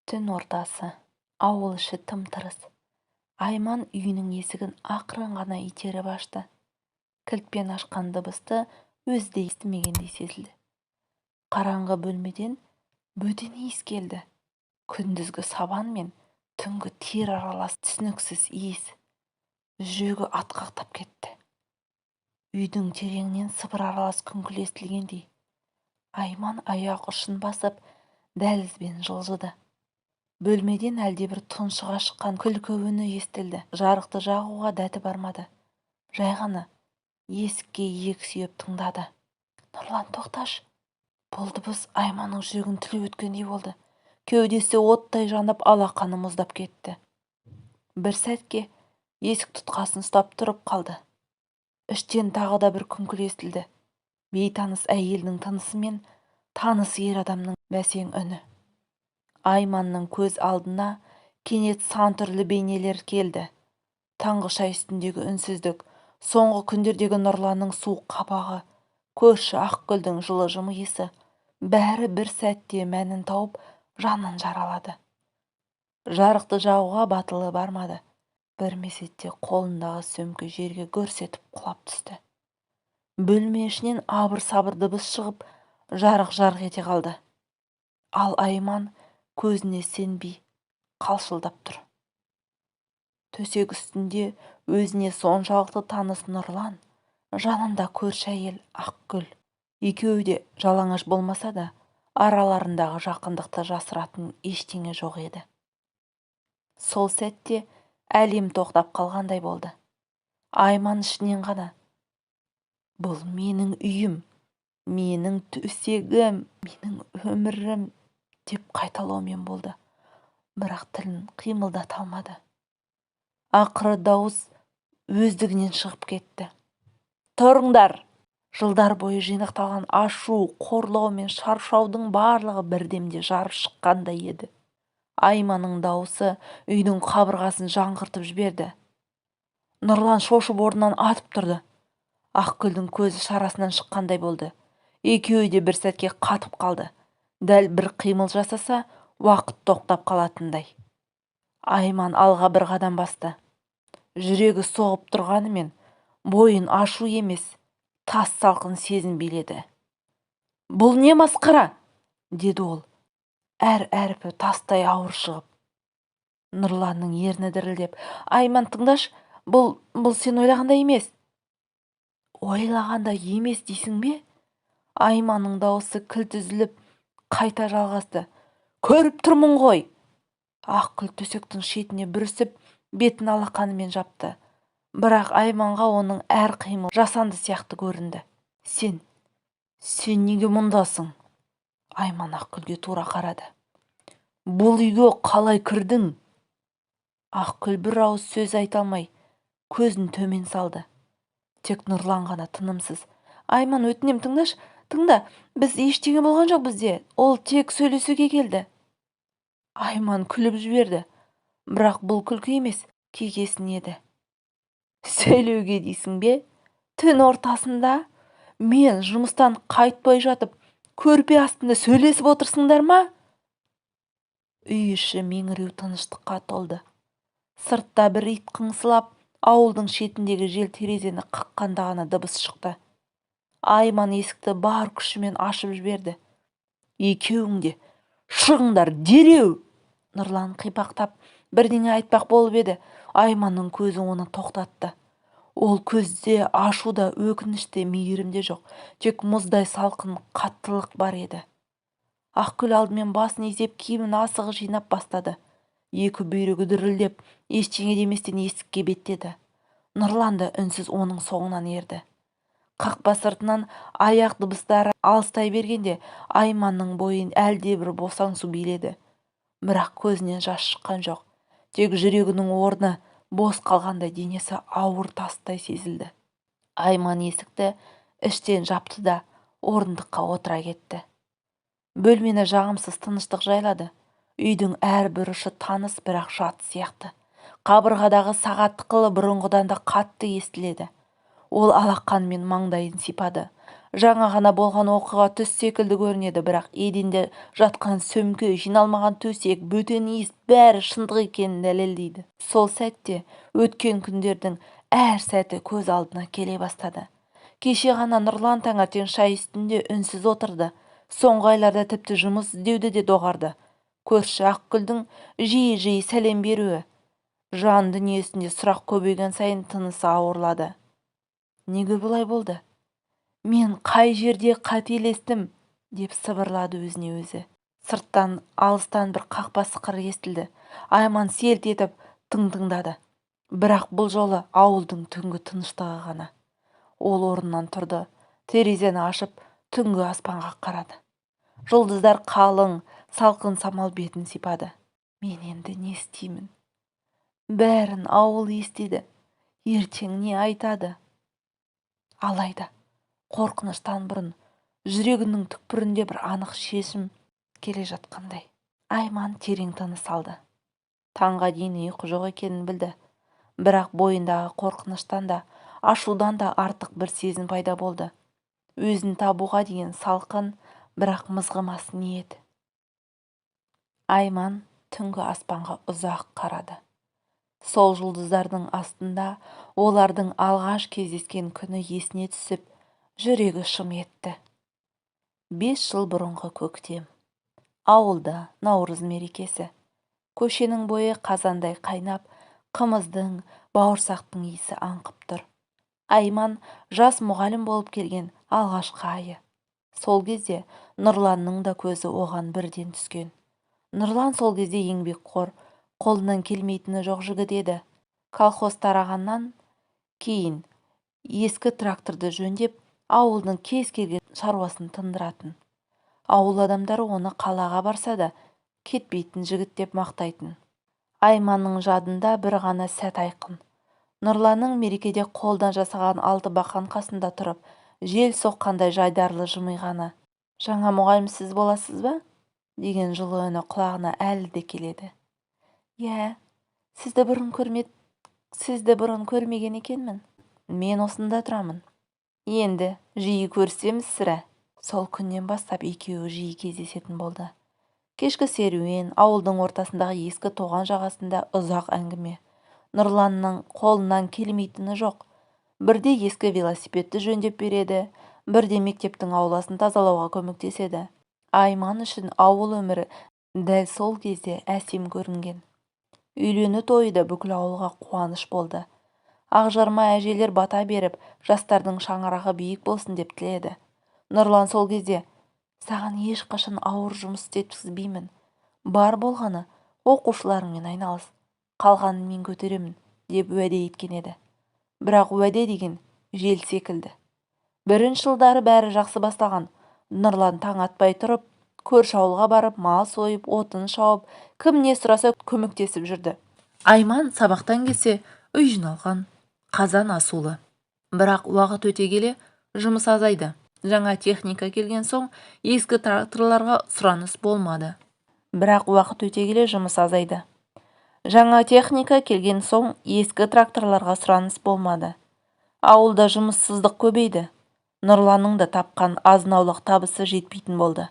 Түн ортасы. Ауыл іші тым-тырыс. Айман үйінің есігін ақырын ғана итеріп ашты. Кілтпен ашқан дыбысты өзі де естімегендей сезілді. Қараңғы бөлмеден бөтен иіс келді. Күндізгі сабан мен түнгі тер аралас түсініксіз иіс. Жүрегі атқақтап кетті. Үйдің тереңінен сыбыр аралас күңкіл естілгендей. Айман аяқ ұшын басып дәлізбен жылжыды. Бөлмеден әлдебір тұншыға шыққан күлкі үні естілді. Жарықты жағуға дәті бармады. Жай ғана есікке иек сүйеп тыңдады. Нұрлан, тоқташ! Бұл дыбыс Айманның жүрегін тіліп өткендей болды. Кеудесі оттай жанып, алақаны мұздап кетті. Бір сәтке есік тұтқасын ұстап тұрып қалды. Іштен тағы да бір күңкіл естілді. Бейтаныс әйелдің тынысы мен таныс ер адамның бәсең үні. Айманның көз алдына кенет сан түрлі бейнелер келді. Таңғы шай үстіндегі үнсіздік, соңғы күндердегі Нұрланның суық қабағы, көрші Ақгүлдің жылы жымиысы, бәрі бір сәтте мәнін тауып жанын жаралады. Жарықты жағуға батылы бармады. Бір мезетте қолындағы сөмке жерге гүрс етіп құлап түсті. Бөлме ішінен абыр-сабыр дыбыс шығып, жарық-жарық ете қалды. Ал Айман көзіне сенбей қалшылдап тұр. Төсек үстінде өзіне соншалықты таныс Нұрлан, жанында көрші әйел Ақгүл. Екеуі де жалаңаш болмаса да, араларындағы жақындықты жасыратын ештеңе жоқ еді. Сол сәтте әлем тоқтап қалғандай болды. Айман ішінен ғана: бұл менің үйім, менің төсегім, менің өмірім деп қайталаумен болды. Бірақ тілін қимылдата алмады. Ақыры дауыс өздігінен шығып кетті. Тұрыңдар! Жылдар бойы жинақталған ашу, қорлау мен шаршаудың барлығы бірдемде жарып шыққандай еді. Айманның дауысы үйдің қабырғасын жаңғыртып жіберді. Нұрлан шошып орнынан атып тұрды. Ақгүлдің көзі шарасынан шыққандай болды. Екеуі де бір сәтке қатып қалды. Дәл бір қимыл жасаса, уақыт тоқтап қалатындай. Айман алға бір қадам басты. Жүрегі соғып тұрғанымен, бойын ашу емес, тас салқын сезім биледі. Бұл не масқара? Деді ол. Әр әрпі тастай ауыр шығып. Нұрланның ерні дірілдеп: Айман, тыңдаш, бұл сен ойлағандай емес. Ойлағандай емес дейсің бе? Айманның дауысы кілт үзіліп, қайта жалғасты. Көріп тұрмын ғой. Ақгүл төсектің шетіне бүрісіп, бетін алақанымен жапты. Бірақ Айманға оның әр қимыл жасанды сияқты көрінді. Сен неге мұндасың? Айман Ақгүлге тура қарады. Бұл үйге қалай кірдің? Ақгүл бір ауыз сөз айта алмай, көзін төмен салды. Тек Нұрлан ғана тынымсыз: Айман, өтінем, тыңдаш, тыңда, біз ештеңе болған жоқ бізде, ол тек сөйлесуге келді. Айман күліп жіберді, бірақ бұл күлкі емес, кекесін еді. Сөйлеуге дейсің бе? Түн ортасында мен жұмыстан қайтпай жатып, көрпе астында сөйлесіп отырсыңдар ма? Үй іші меңіреу тыныштыққа толды. Сыртта бір ит қыңсылап, ауылдың шетіндегі жел терезені қаққанда ғана дыбыс шықты. Айман есікті бар күшімен ашып жіберді. Екеуің де шығыңдар дереу! Нұрлан қипақтап бірдеңе айтпақ болып еді. Айманның көзі оны тоқтатты. Ол көзде ашуда, өкініште, мейірімде жоқ, тек мұздай салқын қаттылық бар еді. Ақгүл алдымен басын изеп, киімін асығы жинап бастады. Екі бүйрегі дүрілдеп, ештеңе деместен есікке беттеді. Нұрлан да үнсіз оның соңынан ерді. Қақпа сыртынан аяқ дыбыстары алыстай бергенде, Айманның бойын әлдебір босаң су биледі. Бірақ көзінен жас шыққан жоқ. Тек жүрегінің орны бос қалғандай, денесі ауыр тастай сезілді. Айман есікті іштен жапты да орындыққа отыра кетті. Бөлмені жағымсыз тыныштық жайлады. Үйдің әрбір ұшы таныс, бірақ жат сияқты. Қабырғадағы сағат тықылы бұрынғыдан да қатты естіледі. Ол алақанымен маңдайын сипады. Жаңа ғана болған оқиға түс секілді көрінеді, бірақ еденде жатқан сөмке, жиналмаған төсек, бөтен иіс бәрі шындық екенін дәлелдейді. Сол сәтте өткен күндердің әр сәті көз алдына келе бастады. Кеше ғана Нұрлан таңертең шай үстінде үнсіз отырды. Соңғы айларда тіпті жұмыс іздеуді де доғарды. Көрші Ақгүлдің жиі-жиі сәлем беруі. Жан дүниесінде сұрақ көбейген сайын тынысы ауырлады. Неге бұлай болды? Мен қай жерде қателестім, деп сыбырлады өзіне өзі. Сырттан алыстан бір қақпа сықыры естілді. Айман селт етіп тыңдады. Бірақ бұл жолы ауылдың түнгі тыныштығы ғана. Ол орнынан тұрды, терезені ашып, түнгі аспанға қарады. Жұлдыздар қалың, салқын самал бетін сипады. Мен енді не істеймін? Бәрін ауыл естиді. Ертең не айтады? Алайда, қорқыныштан бұрын жүрегінің түкпірінде бір анық шешім келе жатқандай. Айман терең тыныс алды. Таңға дейін ұйқы жоқ екенін білді. Бірақ бойындағы қорқыныштан да, ашудан да артық бір сезім пайда болды. Өзін табуға деген салқын, бірақ мызғымас ниет. Айман түнгі аспанға ұзақ қарады. Сол жұлдыздардың астында олардың алғаш кездескен күні есіне түсіп, жүрегі шым етті. 5 жыл бұрынғы көктем. Ауылда Наурыз мерекесі. Көшенің бойы қазандай қайнап, қымыздың, бауырсақтың иісі аңқып тұр. Айман жас мұғалім болып келген алғашқы айы. Сол кезде Нұрланның да көзі оған бірден түскен. Нұрлан сол кезде еңбекқор, қолынан келмейтіні жоқ жігіт еді. Колхоз тарағаннан кейін ескі тракторды жөндеп, ауылдың кез келген шаруасын тындыратын. Ауыл адамдары оны қалаға барса да кетпейтін жігіт деп мақтайтын. Айманның жадында бір ғана сәт айқын. Нұрланның мерекеде қолдан жасаған алты бақан қасында тұрып, жел соққандай жайдарлы жымиғаны. Жаңа мұғалім сіз боласыз ба? деген жылы үні құлағына әлі де келеді. Иә, сізді бұрын көрмеген екенмін. Мен осында тұрамын. Енді жиі көрсеміз сірә. Сол күннен бастап екеуі жиі кездесетін болды. Кешкі серуен, ауылдың ортасындағы ескі тоған жағасында ұзақ әңгіме. Нұрланның қолынан келмейтіні жоқ. Бірде ескі велосипедті жөндеп береді, бірде мектептің ауласын тазалауға көмектеседі. Айман үшін ауыл өмірі дәл сол кезде әсем көрінген. Үйлену тойы да бүкіл ауылға қуаныш болды. Ақжарма әжелер бата беріп, жастардың шаңырағы биік болсын деп тіледі. Нұрлан сол кезде, саған ешқашан ауыр жұмыс істеткізбеймін. Бар болғаны оқушыларыңмен айналыс, қалғанын мен көтеремін, деп уәде еткен еді. Бірақ уәде деген жел секілді. Бірінші жылдары бәрі жақсы бастаған. Нұрлан таң атпай тұрып, көрші ауылға барып, мал сойып, отын шауып, кім не сұраса көмектесіп жүрді. Айман сабақтан келсе, үй жиналған, қазан асулы. Бірақ уақыт өте келе жұмыс азайды. Жаңа техника келген соң, ескі тракторларға сұраныс болмады. Бірақ уақыт өте келе жұмыс азайды. Жаңа техника келген соң, ескі тракторларға сұраныс болмады. Ауылда жұмыссыздық көбейді. Нұрланның да тапқан азын-аулақ табысы жетпейтін болды.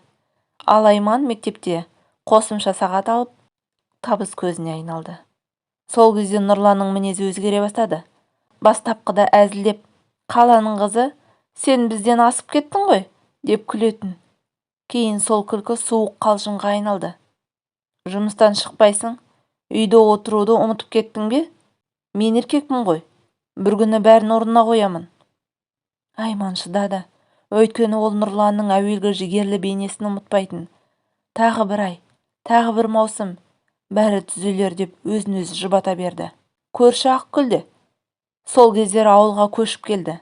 Ал Айман мектепте қосымша сағат алып, табыс көзіне айналды. Сол кезде Нұрланның мінезі өзгере бастады. Бастапқыда әзілдеп, қаланың қызы, сен бізден асып кеттің ғой, деп күлетін. Кейін сол күлкі суық қалжыңға айналды. Жұмыстан шықпайсың, үйде отыруды ұмытып кеттің бе? Мен еркекпін ғой, бір күні бәрін орнына қоямын. Айман шыдады. Өйткені ол Нұрланның әуелгі жігерлі бейнесін ұмытпайтын. Тағы бір ай, тағы бір маусым, бәрі түзелер деп өзін-өзі жұбата берді. Көрші Ақгүлде сол кездері ауылға көшіп келді.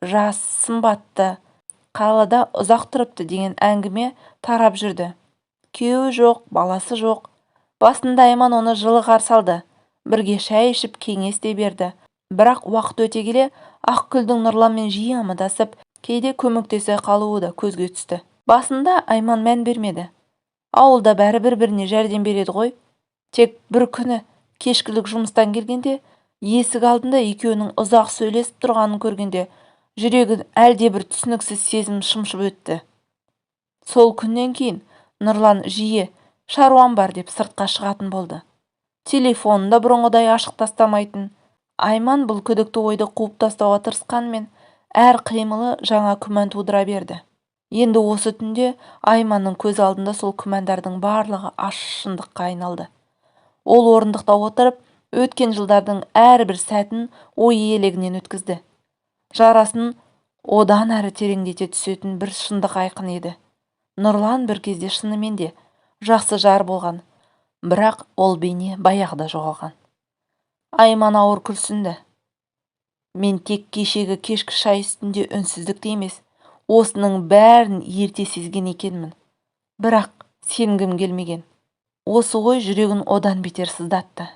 Жас, сымбатты, қалада ұзақ тұрыпты деген әңгіме тарап жүрді. Күйеуі жоқ, баласы жоқ. Басында Айман оны жылы қарсы алды. Бірге шай ішіп кеңес те берді. Бірақ уақыт өте келе Ақгүлдің Нұрланмен жиі амандасып, кейде көмектесе қалуы да көзге түсті. Басында Айман мән бермеді. Ауылда бәрі бір-біріне жәрдем береді ғой. Тек бір күні кешкілік жұмыстан келгенде, есік алдында екеуінің ұзақ сөйлесіп тұрғанын көргенде, Жүрегін әлдебір түсініксіз сезім шымшып өтті. Сол күннен кейін Нұрлан жиі шаруам бар деп сыртқа шығатын болды. Телефонын да бұрынғыдай ашық тастамайтын. Айман бұл күдікті ойды қуып тастауға тырысқанмен, әр қимылы жаңа күмән тудыра берді. Енді осы түнде Айманның көз алдында сол күмәндардың барлығы ащы шындыққа айналды. Ол орындықта отырып, өткен жылдардың әрбір сәтін ой елегінен өткізді. Жарасын одан әрі тереңдете түсетін бір шындық айқын еді. Нұрлан бір кезде шынымен де жақсы жар болған, бірақ ол бейне баяғыда жоғалған. Айман ауыр күрсінді. Мен тек кешегі кешкі шай үстінде үнсіздікті емес, осының бәрін ерте сезген екенмін. Бірақ сенгім келмеген. Осы ой жүрегін одан бетер сыздатты.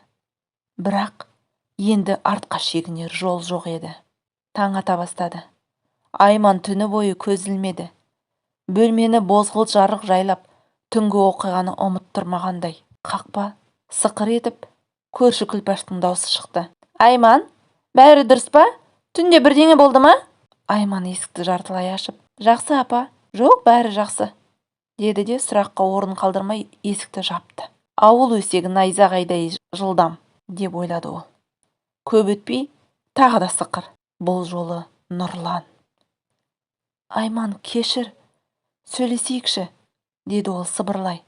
Бірақ енді артқа шегінер жол жоқ еді. Таң ата бастады. Айман түні бойы көз ілмеді. Бөлмені бозғылт жарық жайлап, түнгі оқиғаны ұмыттырмағандай. Қақпа сықыр етіп, көрші күлпаштың даусы шықты. Айман, бәрі дұрыс па? Түнде бірдеңе болды ма? Айман есікті жартылай ашып, жақсы апа, жоқ бәрі жақсы, деді де сұраққа орын қалдырмай есікті жапты. Ауыл өсегі найзағайдай жылдам, деп ойлады ол. Көп өтпей тағы да сықыр. Бұл жолы Нұрлан. Айман, кешір, сөйлесейікші, деді ол сыбырлай.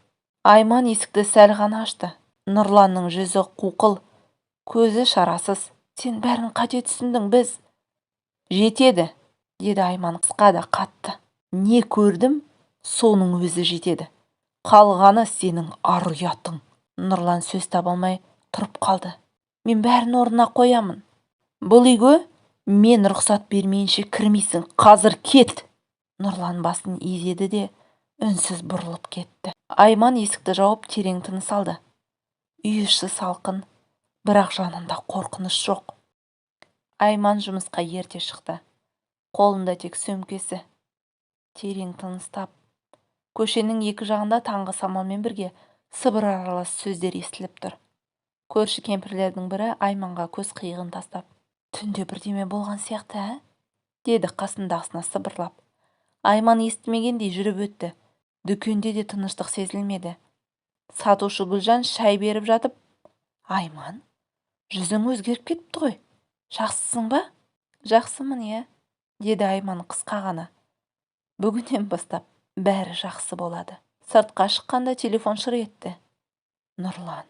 Айман есікті сәл ғана ашты. Нұрланның жүзі қуқыл, көзі шарасыз. Сен бәрін қате түсіндің, біз. Жетеді, деді Айман қысқа да қатты. Не көрдім, соның өзі жетеді. Қалғаны сенің ар ұятың. Нұрлан сөз таба алмай тұрып қалды. Мен бәрін орнына қоямын. Бұл үйге мен рұқсат бермейінше кірмейсің, қазір кет. Нұрлан басын изеді де үнсіз бұрылып кетті. Айман есікті жауып терең тыныс алды. Үй іші салқын, бірақ жанында қорқыныш жоқ. Айман жұмысқа ерте шықты. Қолында тек сөмкесі. Терең тыныстап, көшенің екі жағында таңғы самалмен бірге сыбыр аралас сөздер естіліп тұр. Көрші кемпірлердің бірі Айманға көз қиығын тастап, түнде бірдеме болған сияқты, ә? Деді қасындағысына сыбырлап. Айман естімегендей жүріп өтті. Дүкенде де тыныштық сезілмеді. Сатушы Гүлжан шай беріп жатып, Айман, жүзің өзгеріп кетіпті ғой. Жақсысың ба? Жақсымын, иә, деді Айман қысқа ғана. Бүгіннен бастап бәрі жақсы болады. Сыртқа шыққанда телефон шыр етті. Нұрлан.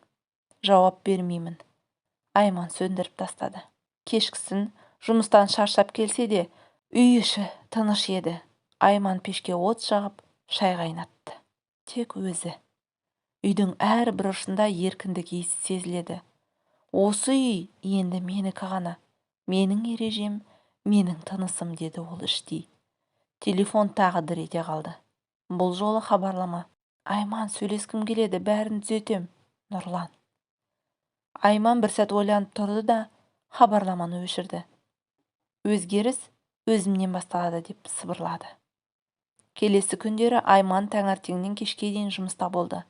Жауап бермеймін. Айман сөндіріп тастады. Кешкісін жұмыстан шаршап келсе де, үй іші тыныш еді. Айман пешке от жағып, шай қайнатты. Тек өзі. Үйдің әр бір ұшында еркіндік иісі сезіледі. Осы үй енді менікі ғана. Менің ережем, менің тынысым, деді ол іштей. Телефон тағы дір ете қалды. Бұл жолы хабарлама. Айман, сөйлескім келеді, бәрін түзетем. Нұрлан. Айман бір сәт ойланып тұрды да хабарламаны өшірді. Өзгеріс өзімнен басталады, деп сыбырлады. Келесі күндері Айман таңертеңнен кешке дейін жұмыста болды.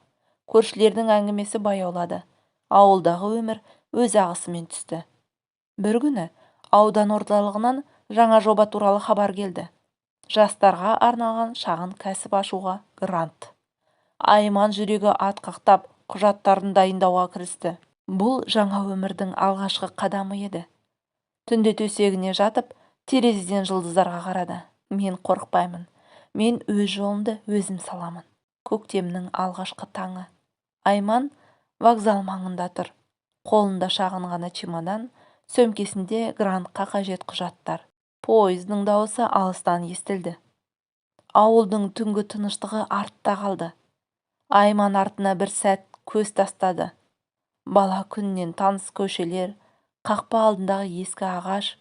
Көршілердің әңгімесі баяулады. Ауылдағы өмір өз ағысымен түсті. Бір күні аудан орталығынан жаңа жоба туралы хабар келді. Жастарға арналған шағын кәсіп ашуға грант. Айман жүрегі атқақтап, құжаттарын дайындауға кірісті. Бұл жаңа өмірдің алғашқы қадамы еді. Түнде төсегіне жатып, терезеден жұлдыздарға қарады. Мен қорықпаймын. Мен өз жолымды өзім саламын. Көктемнің алғашқы таңы. Айман вокзал маңында тұр. Қолында шағын ғана чемодан, сөмкесінде грантқа қажет құжаттар. Пойыздың дауысы алыстан естілді. Ауылдың түнгі тыныштығы артта қалды. Айман артына бір сәт көз тастады. Бала күннен таныс көшелер, қақпа алдындағы ескі ағаш,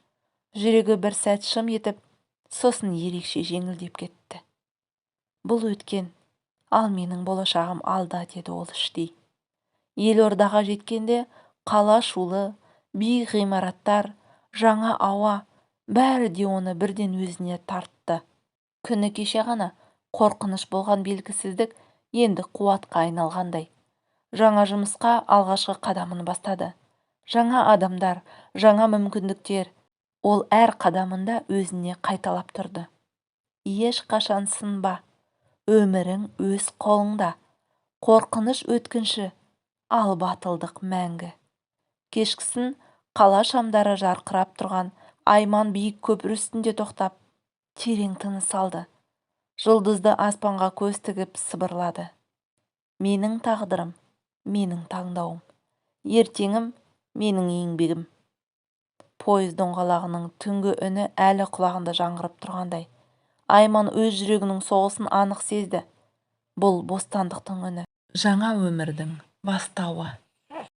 жүрегі бір сәт шым етіп, сосын ерекше жеңілдеп кетті. Бұл өткен, ал менің болашағым алда, деді ол іштей. Елордаға жеткенде қала шулы, биік ғимараттар, жаңа ауа, бәрі де оны бірден өзіне тартты. Күні кеше ғана қорқыныш болған белгісіздік енді қуатқа айналғандай. Жаңа жұмысқа алғашқы қадамын бастады. Жаңа адамдар, жаңа мүмкіндіктер. Ол әр қадамында өзіне қайталап тұрды: ешқашан сынба, өмірің өз қолыңда, қорқыныш өткінші, ал батылдық мәңгі. Кешкісін қала шамдары жарқырап тұрған Айман биік көпір үстінде тоқтап, терең тыныс алды. Жұлдызды аспанға көз тігіп сыбырлады: менің тағдырым, менің таңдауым, ертеңім, менің еңбегім. Пойыз доңғалағының түнгі үні әлі құлағында жаңғырып тұрғандай. Айман өз жүрегінің соғысын анық сезді. Бұл бостандықтың үні, жаңа өмірдің бастауы.